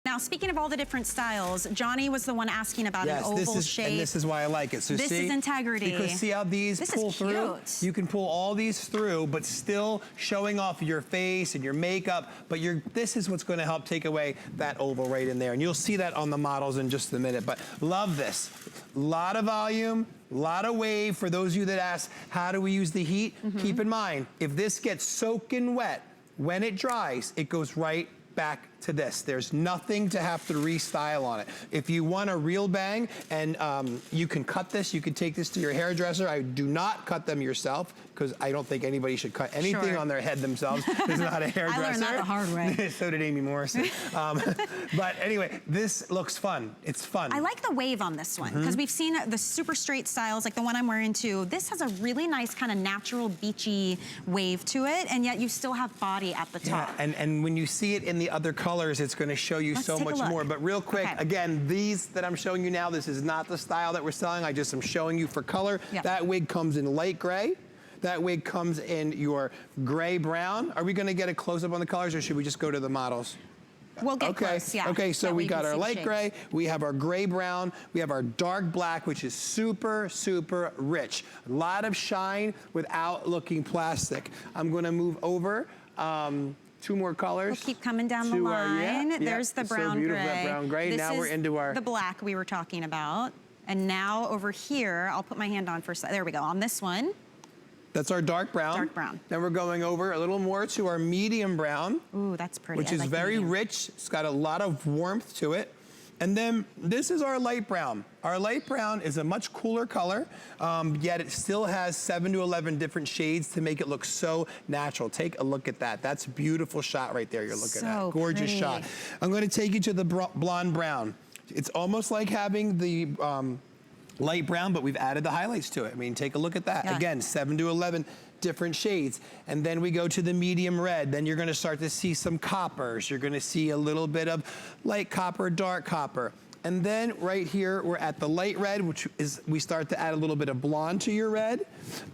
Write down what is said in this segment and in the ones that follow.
Now, speaking of all the different styles, Johnny was the one asking about an oval shape. And this is why I like it. So this is integrity. Because see how these pull through? You can pull all these through, but still showing off your face and your makeup. But this is what's going to help take away that oval right in there. And you'll see that on the models in just a minute. But love this. A lot of volume. A lot of wave. For those of you that ask, how do we use the heat? Keep in mind, if this gets soaking wet, when it dries, it goes right back to this. There's nothing to have to restyle on it. If you want a real bang, and you can cut this, you can take this to your hairdresser. I do not cut them yourself, because I don't think anybody should cut anything on their head themselves. This is not a hairdresser. I learned that the hard way. So did Amy Morrison. But anyway, this looks fun. It's fun. I like the wave on this one, because we've seen the super straight styles, like the one I'm wearing too. This has a really nice kind of natural beachy wave to it, and yet you still have body at the top. And when you see it in the other colors, it's going to show you so much more. But real quick, again, these that I'm showing you now, this is not the style that we're selling. I just am showing you for color. That wig comes in light gray. That wig comes in your gray brown. Are we going to get a close-up on the colors, or should we just go to the models? We'll get close, Okay, so we got our light gray, we have our gray brown, we have our dark black, which is super, super rich. A lot of shine without looking plastic. I'm going to move over. 2 more colors. We'll keep coming down the line. There's the brown so gray. That brown gray. Now we're into our... the black we were talking about. And now over here, I'll put my hand on first. There we go, on this one. That's our dark brown. Dark brown. Then we're going over a little more to our medium brown. Ooh, that's pretty. Which is very rich. It's got a lot of warmth to it. And then this is our light brown. Our light brown is a much cooler color, yet it still has 7 to 11 different shades to make it look so natural. Take a look at that. That's a beautiful shot right there you're looking at. Gorgeous shot. I'm going to take you to the blonde brown. It's almost like having the light brown, but we've added the highlights to it. I mean, take a look at that. Again, 7 to 11 different shades. And then we go to the medium red. Then you're gonna start to see some coppers. You're gonna see a little bit of light copper, dark copper. And then right here, we're at the light red, which is, we start to add a little bit of blonde to your red.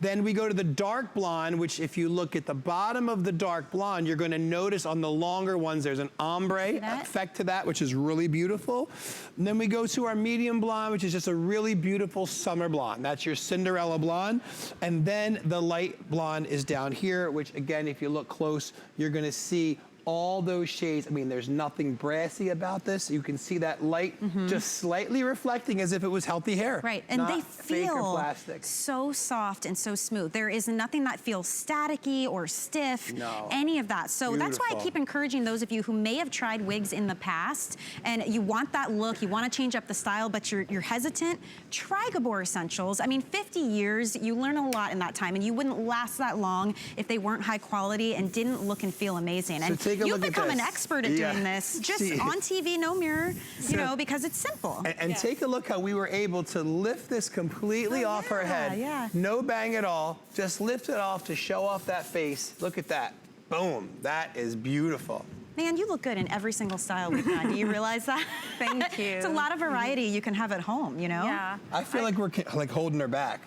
Then we go to the dark blonde, which if you look at the bottom of the dark blonde, you're gonna notice on the longer ones, there's an ombre effect to that, which is really beautiful. And then we go to our medium blonde, which is just a really beautiful summer blonde. That's your Cinderella blonde. And then the light blonde is down here, which again, if you look close, you're gonna see all those shades. I mean, there's nothing brassy about this. You can see that light just slightly reflecting as if it was healthy hair. Right, and they feel so soft and so smooth. There is nothing that feels staticky or stiff, any of that. So that's why I keep encouraging those of you who may have tried wigs in the past and you want that look, you want to change up the style, but you're hesitant, try Gabor Essentials. I mean, 50 years, you learn a lot in that time, and you wouldn't last that long if they weren't high quality and didn't look and feel amazing. And you've become an expert at doing this, just on TV, no mirror, you know, because it's simple. And take a look how we were able to lift this completely off her head. No bang at all, just lift it off to show off that face. Look at that. Boom, that is beautiful. Man, you look good in every single style we've had. Do you realize that? Thank you. It's a lot of variety you can have at home, you know? Yeah. I feel like we're like holding her back.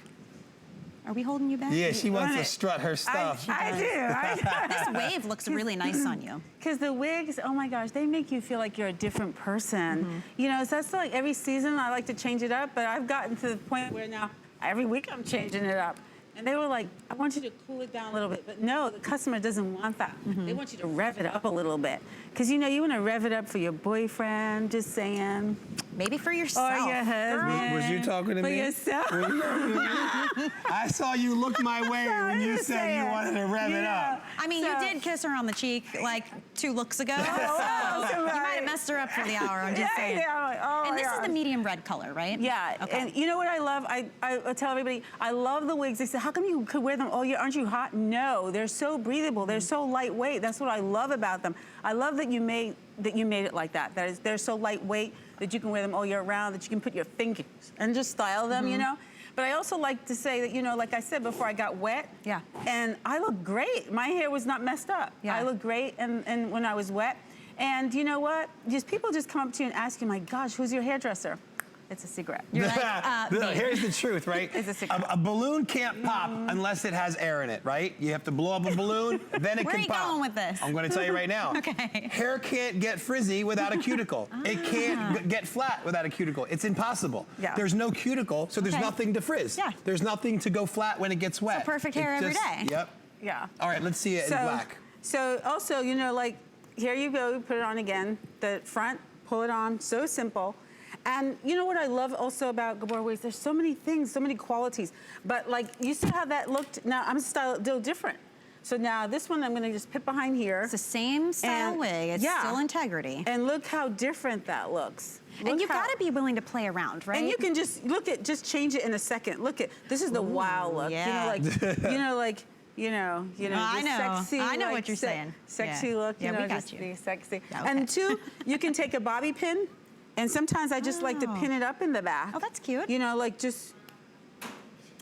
Are we holding you back? Yeah, she wants to strut her stuff. I do. This wave looks really nice on you. Because the wigs, oh my gosh, they make you feel like you're a different person. You know, so that's like every season I like to change it up, but I've gotten to the point where now every week I'm changing it up. And they were like, I want you to cool it down a little bit. But no, the customer doesn't want that. They want you to rev it up a little bit. Because, you know, you want to rev it up for your boyfriend, just saying. Maybe for yourself. Or your husband. Was you talking to me? For yourself. I saw you look my way when you said you wanted to rev it up. I mean, you did kiss her on the cheek like 2 looks ago. So you might have messed her up for the hour, I'm just saying. And this is the medium red color, right? Yeah, and you know what I love? I tell everybody, I love the wigs. They say, how come you could wear them all year? Aren't you hot? No, they're so breathable. They're so lightweight. That's what I love about them. I love that you made it like that. That is, they're so lightweight that you can wear them all year round, that you can put your fingers and just style them, you know? But I also like to say that, you know, like I said before, I got wet. And I look great. My hair was not messed up. I look great and when I was wet. And you know what? Just people just come up to you and ask you, my gosh, who's your hairdresser? It's a secret. You're like, here's the truth, right? It's a secret. A balloon can't pop unless it has air in it, right? You have to blow up a balloon, then it Where can are you pop. going with this? I'm going to tell you right now. Okay. Hair can't get frizzy without a cuticle. It can't get flat without a cuticle. It's impossible. Yeah. There's no cuticle, so there's nothing to frizz. Yeah. There's nothing to go flat when it gets wet. So perfect hair every day. Yep. Yeah. All right, let's see it in black. So also, you know, like, here you go, you put it on again. The front, pull it on, so simple. And you know what I love also about Gabor Wigs? There's so many things, so many qualities. But like, you see how that looked? Now I'm style it a little different. So now this one I'm gonna just put behind here. It's the same style wig, it's still integrity. And look how different that looks. And you gotta be willing to play around, right? And you can just, just change it in a second. Look at, this is the wow look. Yeah. You know, I know. Sexy, I know what you're saying. Sexy look, yeah, we got just you. be sexy. Yeah, okay. And two, you can take a bobby pin, and sometimes I just like to pin it up in the back. Oh, that's cute. You know, like just.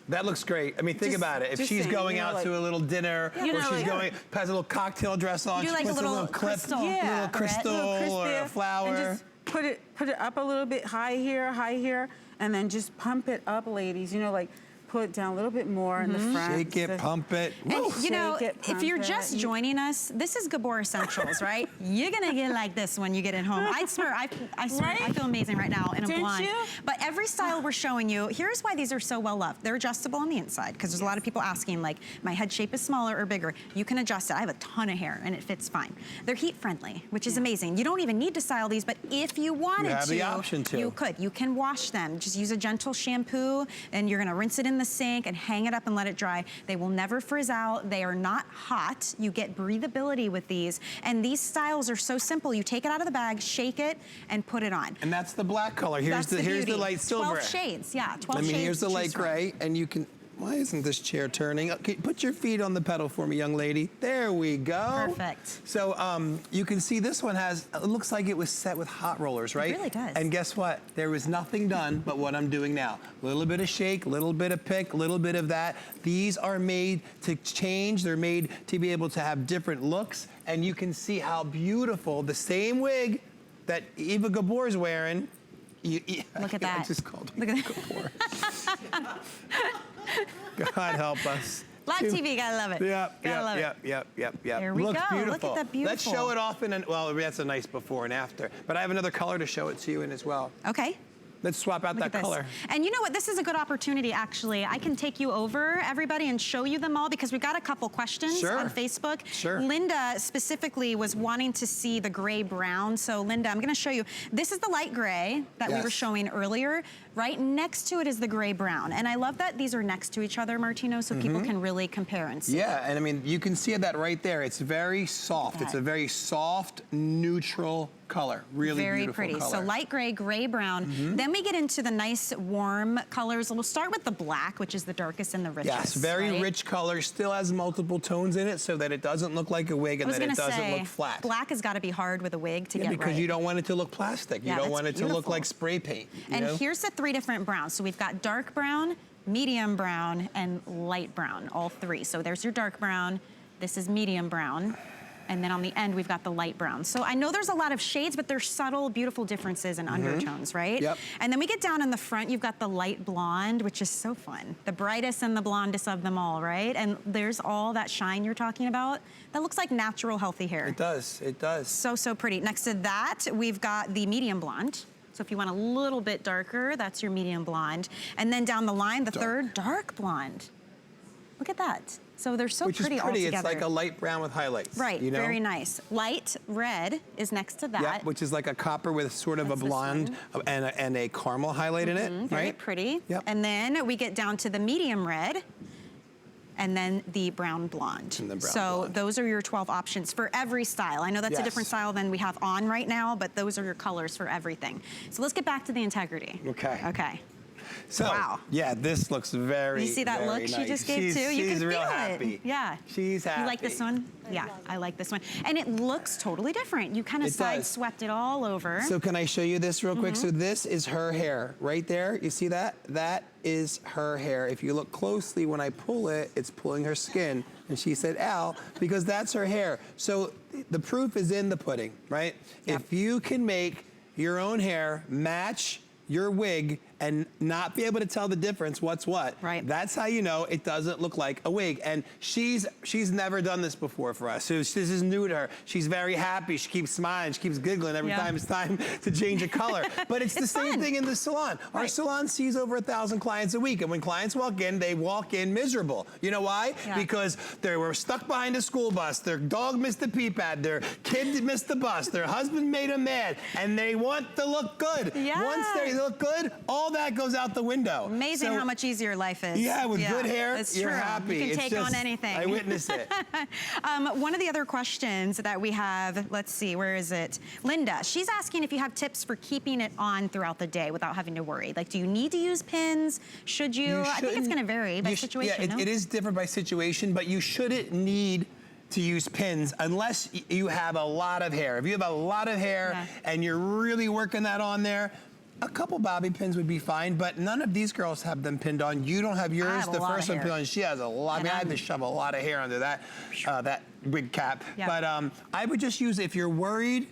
That looks great. I mean, think about it. If she's going out to a little dinner, or she's going, has a little cocktail dress on, she like puts a little clip, crystal. little crystal or a flower. And just put it up a little bit, high here, and then just pump it up, ladies. You know, like put it down a little bit more in the front. Shake it, pump it. And you know, if you're just joining us, this is Gabor Essentials, right? You're gonna get like this when you get it home. I swear, I feel amazing right now in a blonde. You? But every style we're showing you, here's why these are so well loved. They're adjustable on the inside, because there's a lot of people asking, like, my head shape is smaller or bigger. You can adjust it. I have a ton of hair and it fits fine. They're heat friendly, which is amazing. You don't even need to style these, but if you wanted you have the option to. You could. You can wash them. Just use a gentle shampoo, and you're gonna rinse it in the sink and hang it up and let it dry. They will never frizz out. They are not hot. You get breathability with these. And these styles are so simple. You take it out of the bag, shake it, and put it on. And that's the black color. Here's the light silver. 12 shades, yeah, 12 shades. Here's the light gray, and you can, why isn't this chair turning? Okay, put your feet on the pedal for me, young lady. There we go. Perfect. So you can see this one has, it looks like it was set with hot rollers, right? It really does. And guess what? There was nothing done but what I'm doing now. A little bit of shake, a little bit of pick, a little bit of that. These are made to change. They're made to be able to have different looks. And you can see how beautiful the same wig that Eva Gabor's wearing. Look at that. I just called Look at Gabor. God help us. Live TV, gotta love it. Yep. There we Looks go. beautiful. Look at that beautiful. Let's show it off well, that's a nice before and after. But I have another color to show it to you in as well. Okay. Let's swap out that color. And you know what? This is a good opportunity, actually. I can take you over, everybody, and show you them all, because we've got a couple questions on Facebook. Sure. Linda specifically was wanting to see the gray-brown. So, Linda, I'm going to show you. This is the light gray that we were showing earlier. Right next to it is the gray-brown. And I love that these are next to each other, Martino, so people can really compare and see. Yeah, and I mean, you can see that right there. It's very soft. It's a very soft, neutral color. Really very beautiful pretty. color. So light gray, gray brown. Then we get into the nice warm colors. We'll start with the black, which is the darkest and the richest. Yes, very rich color. Still has multiple tones in it so that it doesn't look like a wig and that it doesn't look flat. Black has got to be hard with a wig to get right. Because you don't want it to look plastic. You don't want it to look like spray paint. And here's the 3 different browns. So we've got dark brown, medium brown, and light brown, all 3. So there's your dark brown. This is medium brown. And then on the end, we've got the light brown. So I know there's a lot of shades, but there's subtle, beautiful differences and undertones, right? Yep. And then we get down in the front, you've got the light blonde, which is so fun. The brightest and the blondest of them all, right? And there's all that shine you're talking about. That looks like natural, healthy hair. It does, it does. So, so pretty. Next to that, we've got the medium blonde. So if you want a little bit darker, that's your medium blonde. And then down the line, the third, dark blonde. Look at that. So they're so pretty all together. It's like a light brown with highlights. Right, you know? very nice. Light red is next to that. Yeah, which is like a copper with sort of a blonde and a caramel highlight in it, very right? pretty. Yep. And then we get down to the medium red, and then the brown blonde. And the brown blonde. Those are your 12 options for every style. I know that's a different style than we have on right now, but those are your colors for everything. So let's get back to the integrity. Okay. Okay. So, yeah, this looks very, You see that look nice. she just gave too? You can real feel happy. it. Yeah. She's happy. You like this one? Yeah, I like this one. And it looks totally different. You kind of side-swept it all over. So can I show you this real quick? So this is her hair right there. You see that? That is her hair. If you look closely, when I pull it, it's pulling her skin. And she said, Al, because that's her hair. So the proof is in the pudding, right? Yep. If you can make your own hair match your wig and not be able to tell the difference what's what. Right. That's how you know it doesn't look like a wig. And she's never done this before for us. So this is new to her. She's very happy. She keeps smiling. She keeps giggling every time it's time to change a color. But it's the same thing in the salon. Our salon sees over 1,000 clients a week. And when clients walk in, they walk in miserable. You know why? Because they were stuck behind a school bus. Their dog missed the pee pad. Their kid missed the bus. Their husband made them mad. And they want to look good. Once they look good, all that goes out the window. Amazing how much easier life is. Yeah, with good hair, it's you're true. happy. You can take on anything. I witness it. One of the other questions that we have, let's see, where is it? Linda, she's asking if you have tips for keeping it on throughout the day without having to worry. Like, do you need to use pins? Should you? I think it's going to vary by situation. Yeah, it is different by situation, but you shouldn't need to use pins unless you have a lot of hair. If you have a lot of hair and you're really working that on there, a couple bobby pins would be fine, but none of these girls have them pinned on. You don't have yours. The first one pinned on. She has a lot. I mean, I had to shove a lot of hair under that wig cap. But I would just use, if you're worried,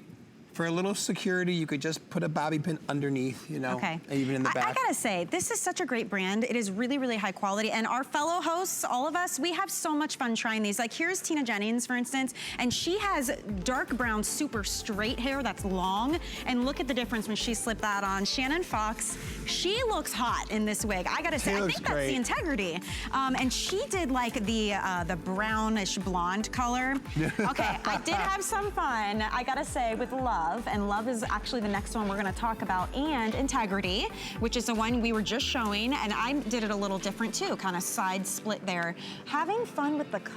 for a little security, you could just put a bobby pin underneath, you know, even in the back. I gotta say, this is such a great brand. It is really, really high quality. And our fellow hosts, all of us, we have so much fun trying these. Like, here's Tina Jennings, for instance, and she has dark brown, super straight hair that's long. And look at the difference when she slipped that on. Shannon Fox, she looks hot in this wig. I gotta say, I think that's the integrity. And she did like the brownish blonde color. Okay, I did have some fun, I gotta say, with Love. And Love is actually the next one we're gonna talk about, and Integrity, which is the one we were just showing, and I did it a little different too, kind of side split there. Having fun with the color.